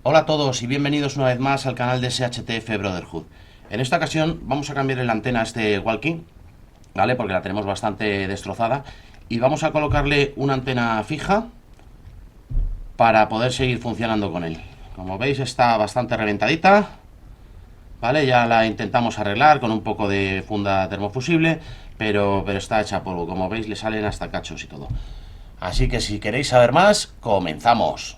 Hola a todos y bienvenidos una vez más al canal de SHTF Brotherhood. En esta ocasión vamos a cambiar la antena a este walkie, ¿vale? Porque la tenemos bastante destrozada. Y vamos a colocarle una antena fija para poder seguir funcionando con él. Como veis está bastante reventadita, ¿vale? Ya la intentamos arreglar con un poco de funda termofusible, pero está hecha polvo. Como veis le salen hasta cachos y todo. Así que si queréis saber más, comenzamos.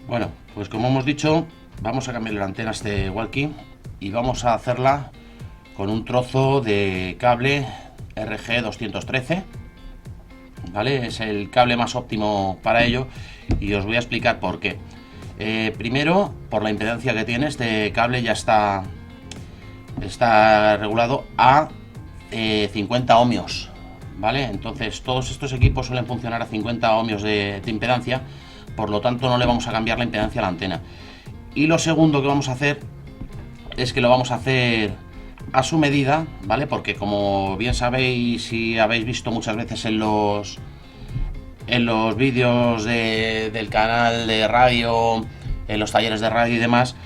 Bueno, pues como hemos dicho, vamos a cambiar la antena a este walkie y vamos a hacerla con un trozo de cable RG213, ¿vale? Es el cable más óptimo para ello y os voy a explicar por qué. Primero, por la impedancia que tiene, este cable ya está regulado a 50 ohmios, ¿vale? Entonces todos estos equipos suelen funcionar a 50 ohmios de impedancia, por lo tanto no le vamos a cambiar la impedancia a la antena. Y lo segundo que vamos a hacer es que lo vamos a hacer a su medida, ¿vale? Porque como bien sabéis y habéis visto muchas veces en los vídeos del canal de radio, en los talleres de radio y demás,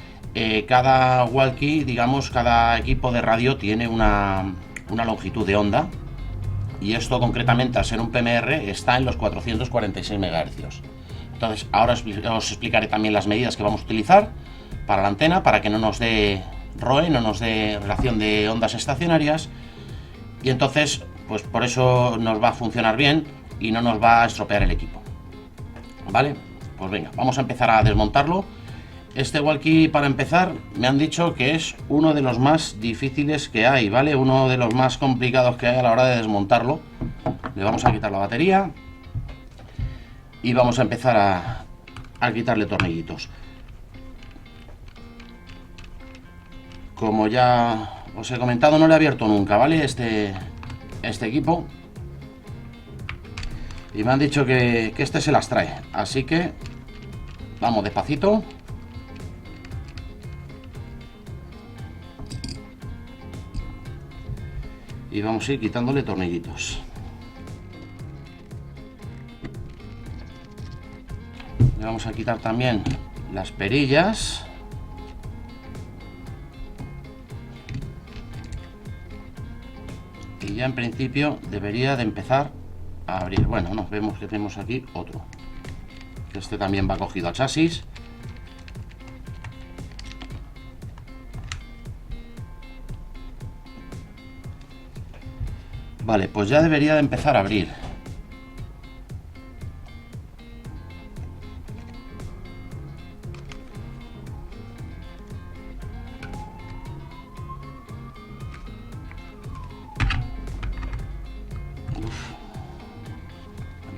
cada walkie, digamos, cada equipo de radio tiene una longitud de onda, y esto concretamente al ser un PMR está en los 446 MHz. Entonces ahora os explicaré también las medidas que vamos a utilizar para la antena, para que no nos dé ROE, no nos dé relación de ondas estacionarias, y entonces pues por eso nos va a funcionar bien y no nos va a estropear el equipo, ¿vale? Pues venga, vamos a empezar a desmontarlo. Este walkie, para empezar, me han dicho que es uno de los más difíciles que hay, ¿vale? Uno de los más complicados que hay a la hora de desmontarlo. Le vamos a quitar la batería y vamos a empezar a quitarle tornillitos. Como ya os he comentado, no le he abierto nunca, ¿vale? Este equipo. Y me han dicho que este se las trae. Así que vamos despacito. Y vamos a ir quitándole tornillitos. Le vamos a quitar también las perillas. Y ya en principio debería de empezar a abrir. Bueno, nos vemos que tenemos aquí otro. Este también va cogido al chasis. Vale, pues ya debería de empezar a abrir.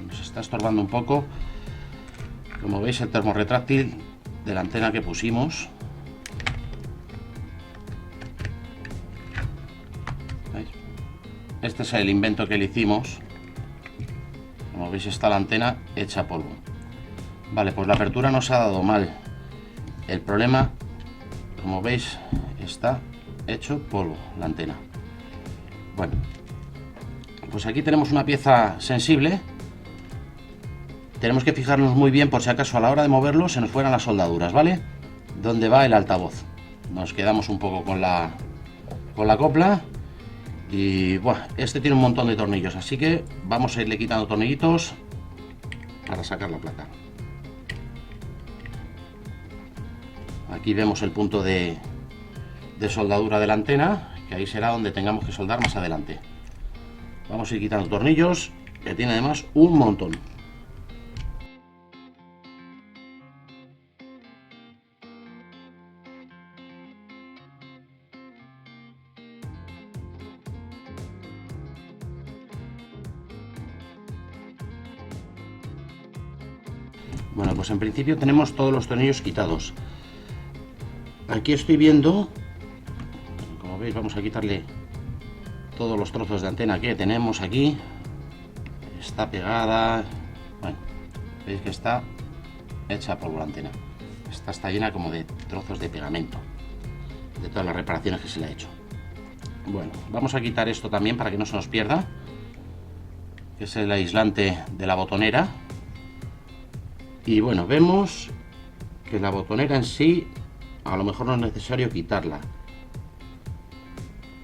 Nos está estorbando un poco. Como veis, el termorretráctil de la antena que pusimos. ¿Veis? Este es el invento que le hicimos. Como veis, está la antena hecha polvo. Vale, pues la apertura no se ha dado mal. El problema, como veis, está hecho polvo la antena. Bueno, pues aquí tenemos una pieza sensible. Tenemos que fijarnos muy bien por si acaso a la hora de moverlo se nos fueran las soldaduras, ¿vale? ¿Dónde va el altavoz? Nos quedamos un poco con la copla. Y bueno, este tiene un montón de tornillos, así que vamos a irle quitando tornillitos para sacar la placa. Aquí vemos el punto de soldadura de la antena, que ahí será donde tengamos que soldar más adelante. Vamos a ir quitando tornillos, que tiene además un montón. Bueno, pues en principio tenemos todos los tornillos quitados. Aquí estoy viendo, como veis, vamos a quitarle todos los trozos de antena que tenemos aquí. Está pegada. Bueno, veis que está hecha polvo la antena. Esta está llena como de trozos de pegamento, de todas las reparaciones que se le ha hecho. Bueno, vamos a quitar esto también para que no se nos pierda, que es el aislante de la botonera. Y bueno, vemos que la botonera en sí a lo mejor no es necesario quitarla.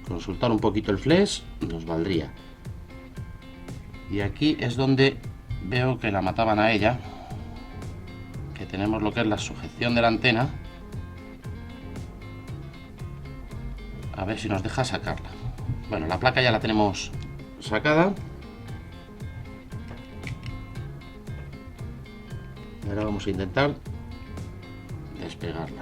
Consultar un poquito el flex nos valdría. Y aquí es donde veo que la mataban a ella, que tenemos lo que es la sujeción de la antena. A ver si nos deja sacarla. Bueno, la placa ya la tenemos sacada. Ahora vamos a intentar despegarla.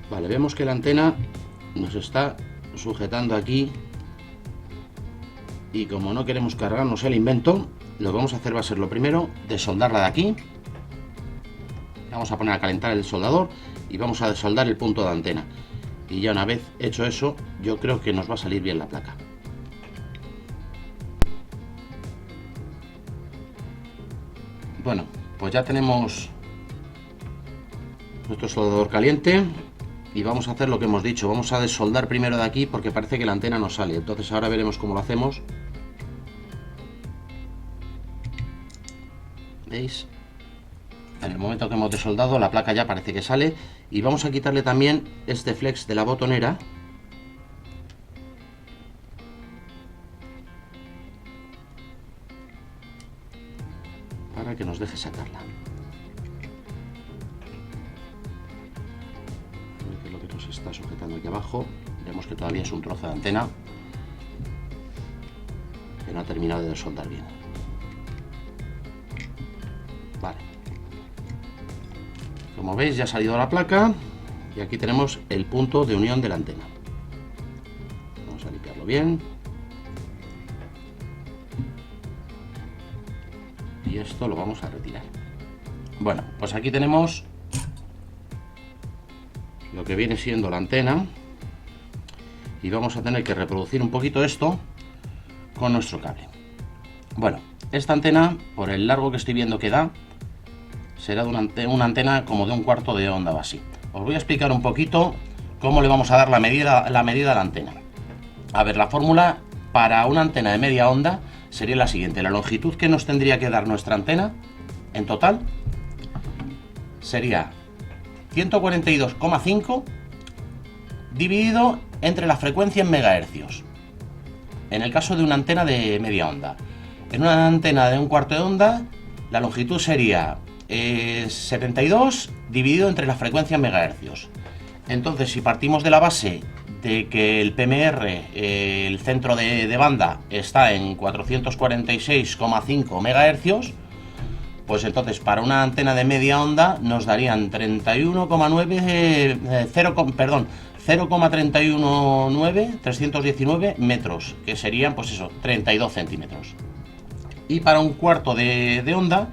Vale, vemos que la antena nos está sujetando aquí, y como no queremos cargarnos el invento, lo que vamos a hacer va a ser lo primero desoldarla de aquí. Vamos a poner a calentar el soldador y vamos a desoldar el punto de antena, y ya una vez hecho eso yo creo que nos va a salir bien la placa. Bueno, pues ya tenemos nuestro soldador caliente y vamos a hacer lo que hemos dicho. Vamos a desoldar primero de aquí porque parece que la antena no sale. Entonces ahora veremos cómo lo hacemos. ¿Veis? En el momento que hemos desoldado, la placa ya parece que sale. Y vamos a quitarle también este flex de la botonera. Para que nos deje sacarla. Que es lo que nos está sujetando aquí abajo. Vemos que todavía es un trozo de antena que no ha terminado de desoldar bien. Vale. Como veis, ya ha salido la placa y aquí tenemos el punto de unión de la antena. Vamos a limpiarlo bien. Y esto lo vamos a retirar. Bueno, pues aquí tenemos lo que viene siendo la antena y vamos a tener que reproducir un poquito esto con nuestro cable. Bueno, esta antena, por el largo que estoy viendo que da, será de una antena como de 1/4 de onda o así. Os voy a explicar un poquito cómo le vamos a dar la medida a la antena. A ver, la fórmula para una antena de media onda sería la siguiente. La longitud que nos tendría que dar nuestra antena en total sería 142,5 dividido entre la frecuencia en megahercios, en el caso de una antena de media onda. En una antena de 1/4 de onda la longitud sería 72 dividido entre la frecuencia en megahercios. Entonces, si partimos de la base de que el PMR, el centro de banda, está en 446,5 megahercios, pues entonces para una antena de media onda nos darían 0,319 metros, que serían pues eso, 32 centímetros. Y para 1/4 de onda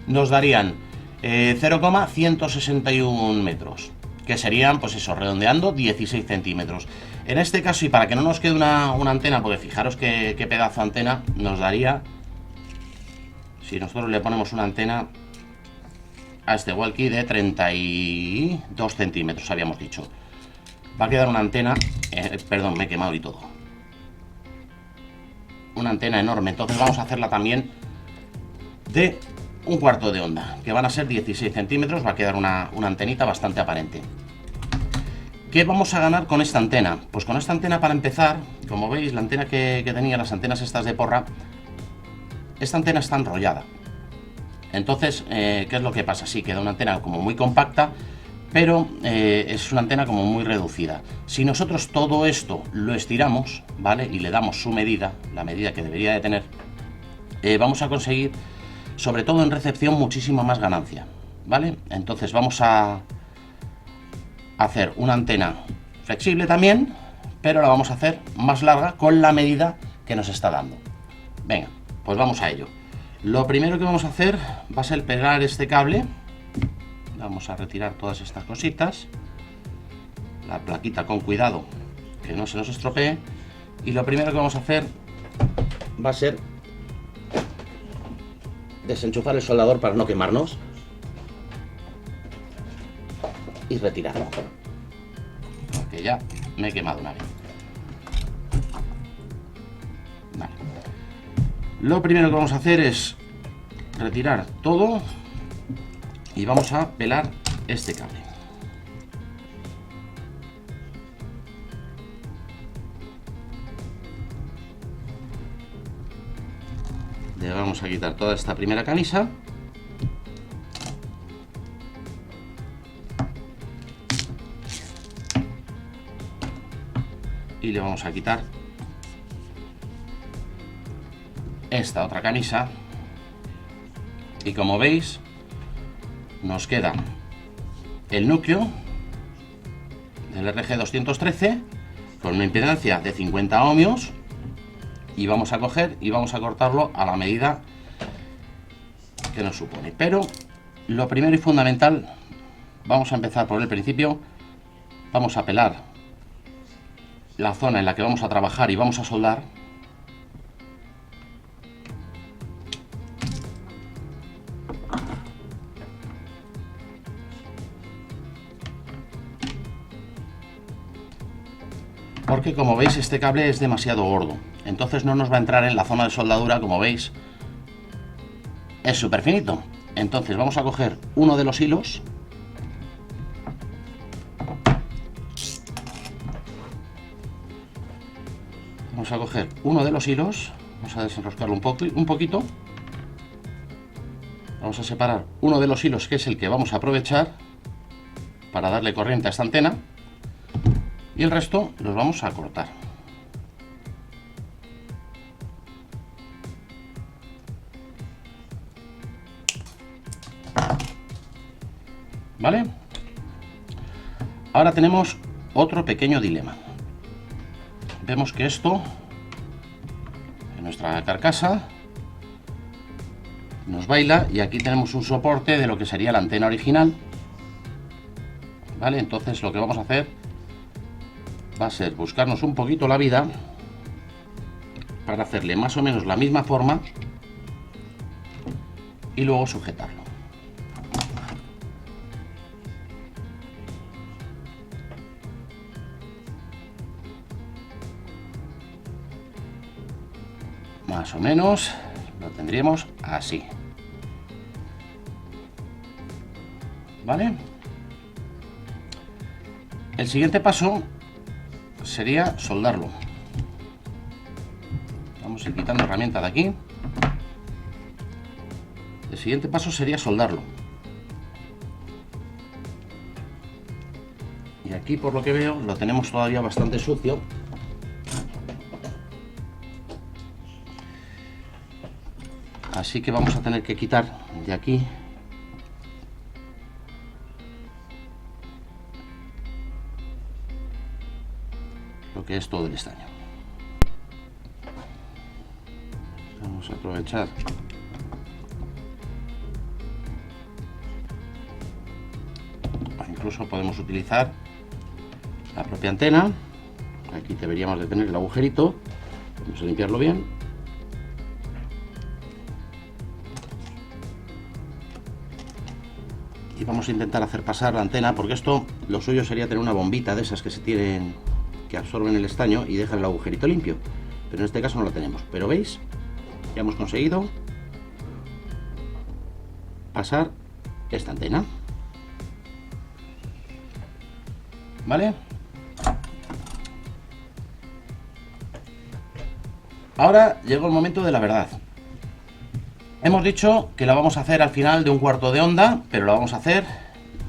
nos darían 0,161 metros, que serían, pues eso, redondeando, 16 centímetros. En este caso, y para que no nos quede una antena, porque fijaros qué pedazo de antena nos daría si nosotros le ponemos una antena a este walkie de 32 centímetros, habíamos dicho. Va a quedar una antena, perdón, me he quemado y todo. Una antena enorme, entonces vamos a hacerla también de 1/4 de onda, que van a ser 16 centímetros, va a quedar una antenita bastante aparente. ¿Qué vamos a ganar con esta antena? Pues con esta antena, para empezar, como veis, la antena que tenía, las antenas estas de porra, esta antena está enrollada. Entonces, ¿qué es lo que pasa? Sí, queda una antena como muy compacta, pero es una antena como muy reducida. Si nosotros todo esto lo estiramos, ¿vale? Y le damos su medida, la medida que debería de tener, vamos a conseguir, sobre todo en recepción, muchísima más ganancia, ¿vale? Entonces vamos a hacer una antena flexible también, pero la vamos a hacer más larga con la medida que nos está dando. Venga, pues vamos a ello. Lo primero que vamos a hacer va a ser pegar este cable. Vamos a retirar todas estas cositas. La plaquita con cuidado que no se nos estropee. Y lo primero que vamos a hacer va a ser desenchufar el soldador para no quemarnos y retirarlo, porque ya me he quemado una vez. Vale. Lo primero que vamos a hacer es retirar todo y vamos a pelar este cable. Le vamos a quitar toda esta primera camisa. Y le vamos a quitar esta otra camisa. Y como veis, nos queda el núcleo del RG213 con una impedancia de 50 ohmios. Y vamos a coger y vamos a cortarlo a la medida que nos supone. Pero lo primero y fundamental, vamos a empezar por el principio. Vamos a pelar la zona en la que vamos a trabajar y vamos a soldar. Porque como veis este cable es demasiado gordo, entonces no nos va a entrar en la zona de soldadura. Como veis es súper finito. Entonces vamos a coger uno de los hilos vamos a desenroscarlo un poquito. Vamos a separar uno de los hilos, que es el que vamos a aprovechar para darle corriente a esta antena, y el resto los vamos a cortar. ¿Vale? Ahora tenemos otro pequeño dilema. Vemos que esto, en nuestra carcasa, nos baila, y aquí tenemos un soporte de lo que sería la antena original. ¿Vale? Entonces lo que vamos a hacer va a ser buscarnos un poquito la vida para hacerle más o menos la misma forma y luego sujetarlo. Más o menos lo tendríamos así. ¿Vale? El siguiente paso sería soldarlo. Vamos a ir quitando herramienta de aquí. El siguiente paso sería soldarlo. Y aquí, por lo que veo, lo tenemos todavía bastante sucio. Así que vamos a tener que quitar de aquí lo que es todo el estaño. Vamos a aprovechar incluso podemos utilizar la propia antena. Aquí deberíamos de tener el agujerito. Vamos a limpiarlo bien. Y vamos a intentar hacer pasar la antena, porque esto, lo suyo sería tener una bombita de esas que se tienen, que absorben el estaño y dejan el agujerito limpio, pero en este caso no lo tenemos. Pero veis, ya hemos conseguido pasar esta antena. ¿Vale? Ahora llegó el momento de la verdad. Hemos dicho que la vamos a hacer al final de 1/4 de onda, pero la vamos a hacer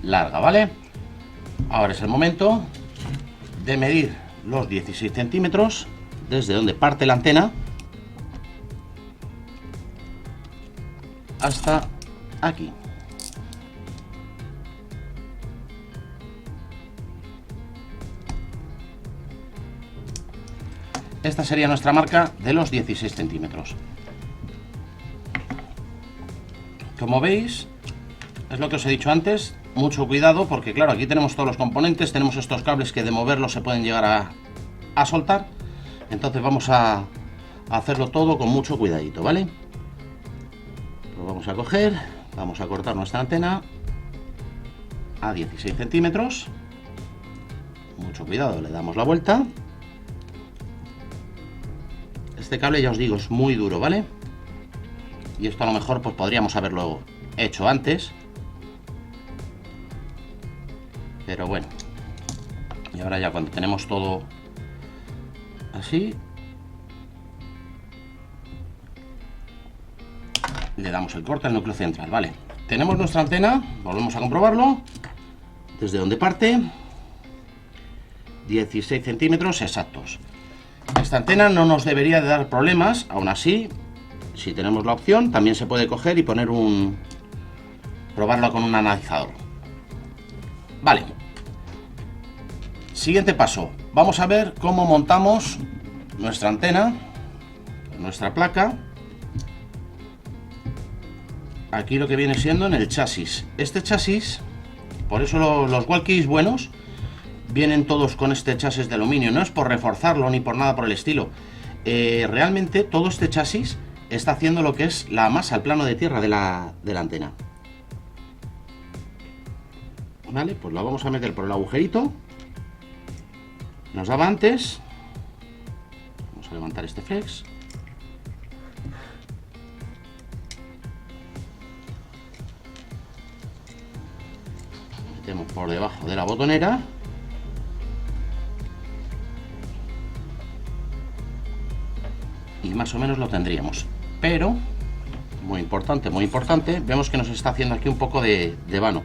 larga, ¿vale? Ahora es el momento de medir los 16 centímetros desde donde parte la antena hasta aquí. Esta sería nuestra marca de los 16 centímetros. Como veis, es lo que os he dicho antes, mucho cuidado, porque claro, aquí tenemos todos los componentes, tenemos estos cables que de moverlos se pueden llegar a soltar. Entonces vamos a hacerlo todo con mucho cuidadito, ¿vale? Lo vamos a coger, vamos a cortar nuestra antena a 16 centímetros. Mucho cuidado, le damos la vuelta. Este cable, ya os digo, es muy duro, ¿vale? Y esto a lo mejor pues podríamos haberlo hecho antes, pero bueno. Y ahora ya cuando tenemos todo así, le damos el corte al núcleo central, ¿vale? Tenemos nuestra antena, volvemos a comprobarlo. Desde donde parte, 16 centímetros exactos. Esta antena no nos debería de dar problemas. Aún así, si tenemos la opción, también se puede coger y poner probarlo con un analizador. Vale. Siguiente paso. Vamos a ver cómo montamos nuestra antena, nuestra placa. Aquí lo que viene siendo en el chasis. Este chasis, por eso los walkies buenos vienen todos con este chasis de aluminio. No es por reforzarlo ni por nada por el estilo. Realmente todo este chasis está haciendo lo que es la masa, el plano de tierra de la antena. Vale, pues lo vamos a meter por el agujerito. Nos daba antes. Vamos a levantar este flex. Metemos por debajo de la botonera. Y más o menos lo tendríamos. Pero, muy importante, vemos que nos está haciendo aquí un poco de vano.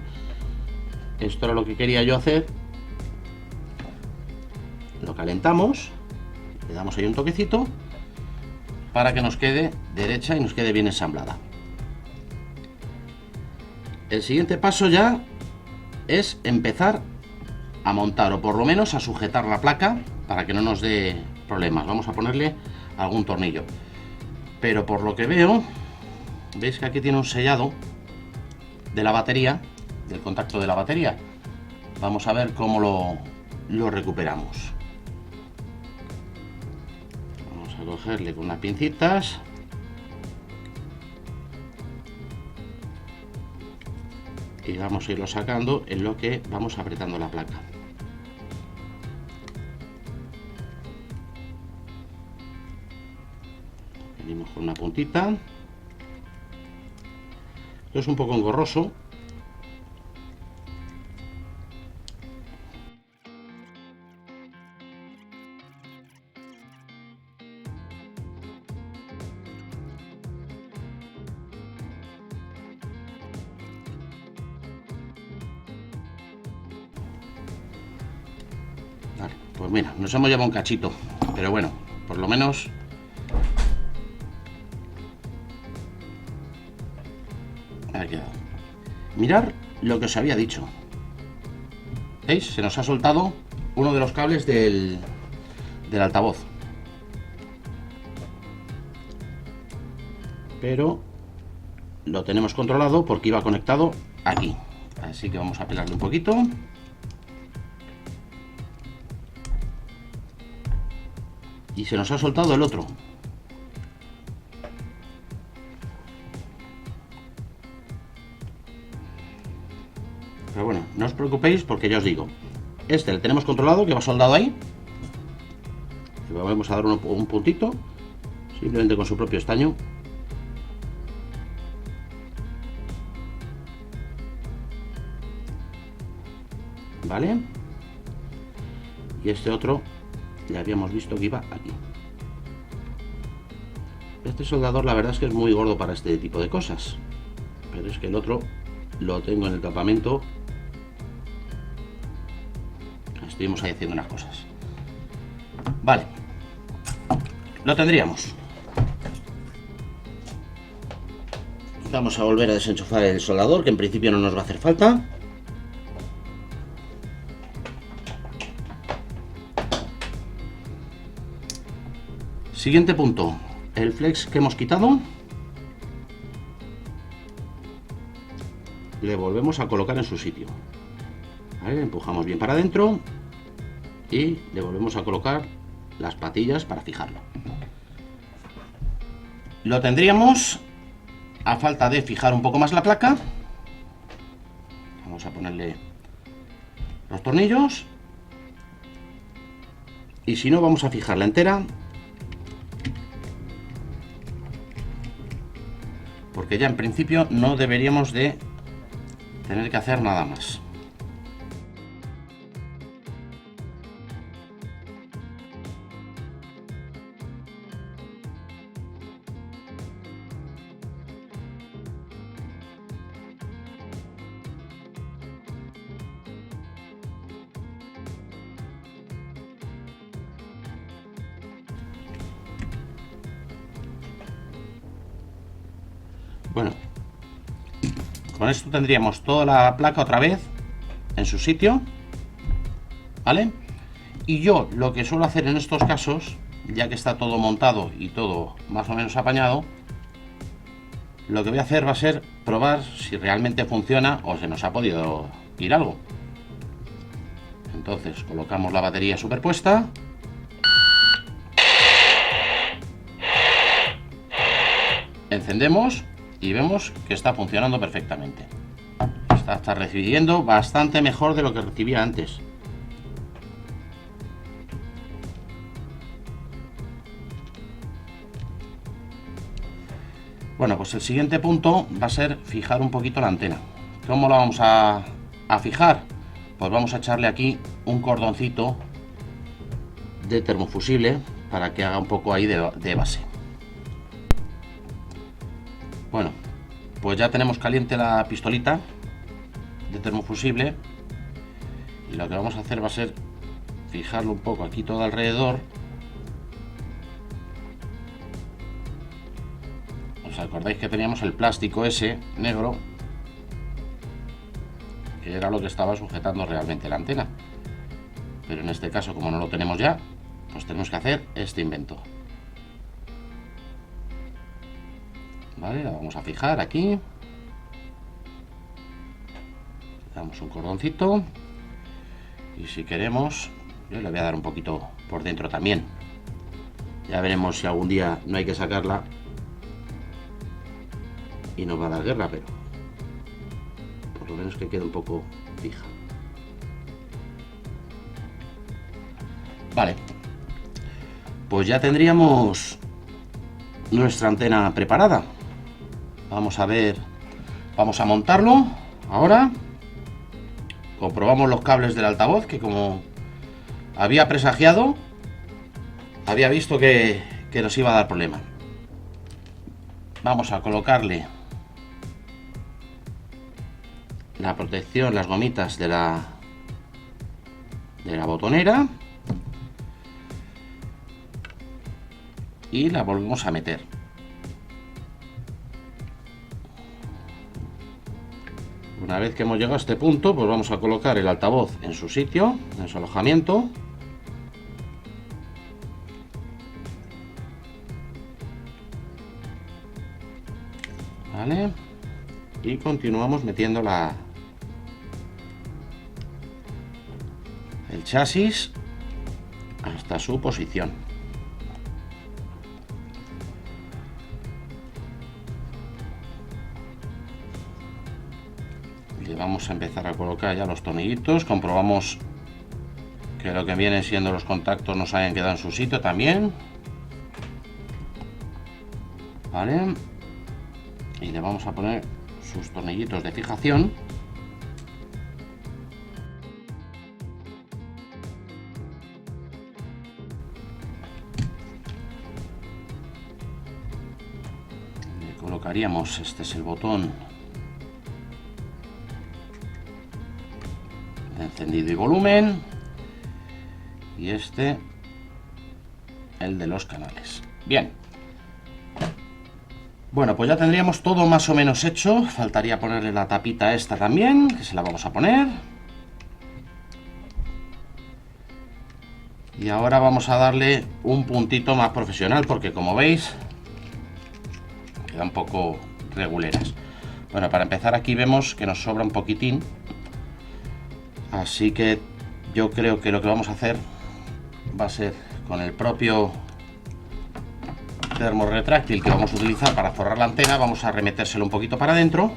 Esto era lo que quería yo hacer. Lo calentamos, le damos ahí un toquecito para que nos quede derecha y nos quede bien ensamblada. El siguiente paso ya es empezar a montar, o por lo menos a sujetar la placa para que no nos dé problemas. Vamos a ponerle algún tornillo, pero por lo que veo, veis que aquí tiene un sellado de la batería, del contacto de la batería. Vamos a ver cómo lo recuperamos. Vamos a cogerle con unas pincitas. Y vamos a irlo sacando en lo que vamos apretando la placa. Venimos con una puntita. Esto es un poco engorroso. Vale, pues mira, nos hemos llevado un cachito, pero bueno, por lo menos ha quedado. Mirad lo que os había dicho. ¿Veis? Se nos ha soltado uno de los cables del altavoz. Pero lo tenemos controlado porque iba conectado aquí. Así que vamos a pelarle un poquito. Y se nos ha soltado el otro. Pero bueno, no os preocupéis porque ya os digo, este le tenemos controlado, que va soldado ahí. Le vamos a dar un puntito, simplemente con su propio estaño. ¿Vale? Y este otro ya habíamos visto que iba aquí. Este soldador la verdad es que es muy gordo para este tipo de cosas, pero es que el otro lo tengo en el campamento. Estuvimos ahí haciendo unas cosas. Vale, lo tendríamos. Vamos a volver a desenchufar el soldador, que en principio no nos va a hacer falta. Siguiente punto, el flex que hemos quitado le volvemos a colocar en su sitio. ¿Vale? Le empujamos bien para adentro y le volvemos a colocar las patillas para fijarlo. Lo tendríamos a falta de fijar un poco más la placa. Vamos a ponerle los tornillos. Y si no, vamos a fijarla entera. Porque ya en principio no deberíamos de tener que hacer nada más. Bueno, con esto tendríamos toda la placa otra vez en su sitio, ¿vale? Y yo lo que suelo hacer en estos casos, ya que está todo montado y todo más o menos apañado, lo que voy a hacer va a ser probar si realmente funciona o se nos ha podido ir algo. Entonces colocamos la batería superpuesta. Encendemos y vemos que está funcionando perfectamente. Está recibiendo bastante mejor de lo que recibía antes. Bueno, pues el siguiente punto va a ser fijar un poquito la antena. ¿Cómo la vamos a fijar? Pues vamos a echarle aquí un cordoncito de termofusible para que haga un poco ahí de base. Bueno, pues ya tenemos caliente la pistolita de termofusible y lo que vamos a hacer va a ser fijarlo un poco aquí todo alrededor. ¿Os acordáis que teníamos el plástico ese negro que era lo que estaba sujetando realmente la antena? Pero en este caso, como no lo tenemos ya, pues tenemos que hacer este invento. Vale, la vamos a fijar aquí. Le damos un cordoncito. Y si queremos, yo le voy a dar un poquito por dentro también. Ya veremos si algún día no hay que sacarla y nos va a dar guerra, pero por lo menos que quede un poco fija. Vale, pues ya tendríamos nuestra antena preparada. Vamos a ver, vamos a montarlo ahora. Comprobamos los cables del altavoz, que como había presagiado, había visto que nos iba a dar problema. Vamos a colocarle la protección, las gomitas de la botonera y la volvemos a meter. Una vez que hemos llegado a este punto, pues vamos a colocar el altavoz en su sitio, en su alojamiento. Vale. Y continuamos metiendo el chasis hasta su posición. Le vamos a empezar a colocar ya los tornillitos. Comprobamos que lo que vienen siendo los contactos nos hayan quedado en su sitio también. Vale. Y le vamos a poner sus tornillitos de fijación. Le colocaríamos, este es el botón de encendido y volumen, y este el de los canales. Bien. Bueno, pues ya tendríamos todo más o menos hecho. Faltaría ponerle la tapita esta también, que se la vamos a poner. Y ahora vamos a darle un puntito más profesional, porque como veis, queda un poco reguleras. Bueno, para empezar aquí vemos que nos sobra un poquitín. Así que yo creo que lo que vamos a hacer va a ser con el propio termorretráctil que vamos a utilizar para forrar la antena, vamos a remetérselo un poquito para adentro.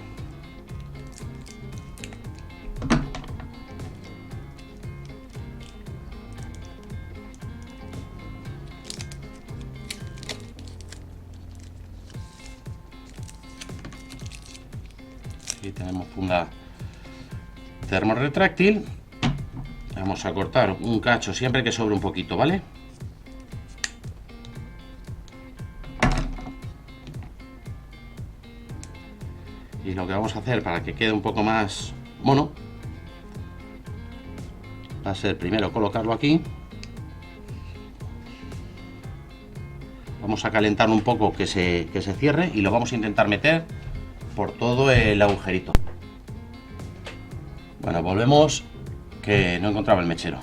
Aquí tenemos funda termorretráctil. Vamos a cortar un cacho siempre que sobre un poquito, ¿vale? Y lo que vamos a hacer para que quede un poco más mono va a ser primero colocarlo aquí. Vamos a calentar un poco que se cierre y lo vamos a intentar meter por todo el agujerito. Bueno, volvemos, que no encontraba el mechero.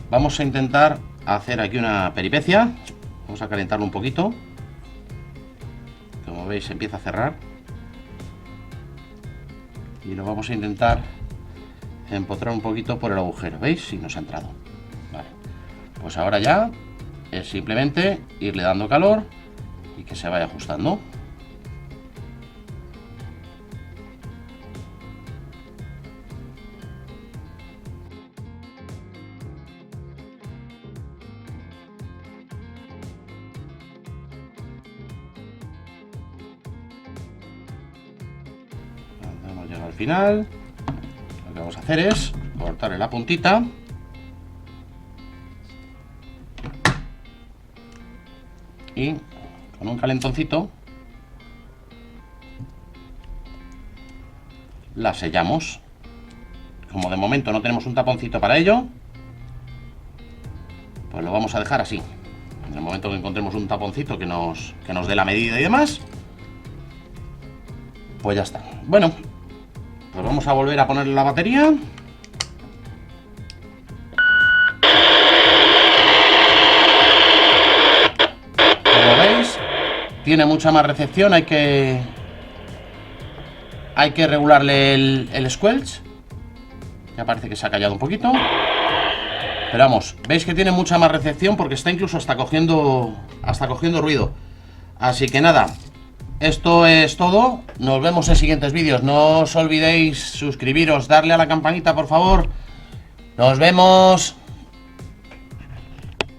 Vamos a intentar hacer aquí una peripecia. Vamos a calentarlo un poquito. Como veis, se empieza a cerrar. Y lo vamos a intentar empotrar un poquito por el agujero. ¿Veis? Si nos ha entrado. Vale. Pues ahora ya es simplemente irle dando calor y que se vaya ajustando. Hemos llegado al final. Lo que vamos a hacer es cortarle la puntita. Y con un calentoncito la sellamos. Como de momento no tenemos un taponcito para ello, pues lo vamos a dejar así. En el momento que encontremos un taponcito que nos dé la medida y demás, pues ya está. Bueno, pues vamos a volver a ponerle la batería. Como veis, tiene mucha más recepción. Hay que regularle el squelch. Ya parece que se ha callado un poquito. Pero vamos, veis que tiene mucha más recepción porque está incluso hasta cogiendo ruido. Así que nada, esto es todo. Nos vemos en siguientes vídeos. No os olvidéis suscribiros, darle a la campanita, por favor. Nos vemos.